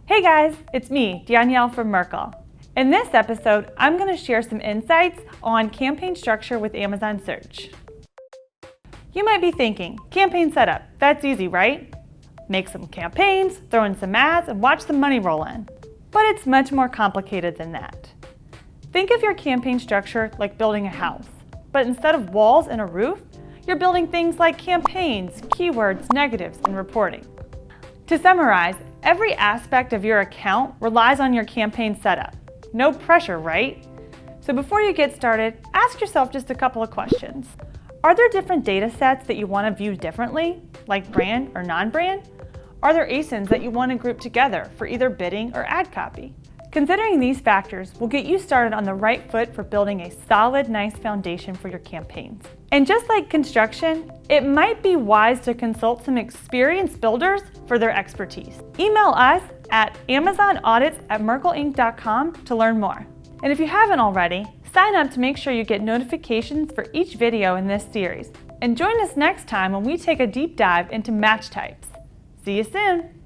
Hey guys, it's me, Danielle from Merkle. In this episode, I'm going to share some insights on campaign structure with Amazon Search. You might be thinking, campaign setup, that's easy, right? Make some campaigns, throw in some ads, and watch the money roll in. But it's much more complicated than that. Think of your campaign structure like building a house, but instead of walls and a roof, you're building things like campaigns, keywords, negatives, and reporting. To summarize, every aspect of your account relies on your campaign setup. No pressure, right? So before you get started, ask yourself just a couple of questions. Are there different data sets that you want to view differently, like brand or non-brand? Are there ASINs that you want to group together for either bidding or ad copy? Considering these factors will get you started on the right foot for building a solid, nice foundation for your campaigns. And just like construction, it might be wise to consult some experienced builders for their expertise. Email us at amazonaudits@merkleinc.com to learn more. And if you haven't already, sign up to make sure you get notifications for each video in this series. And join us next time when we take a deep dive into match types. See you soon!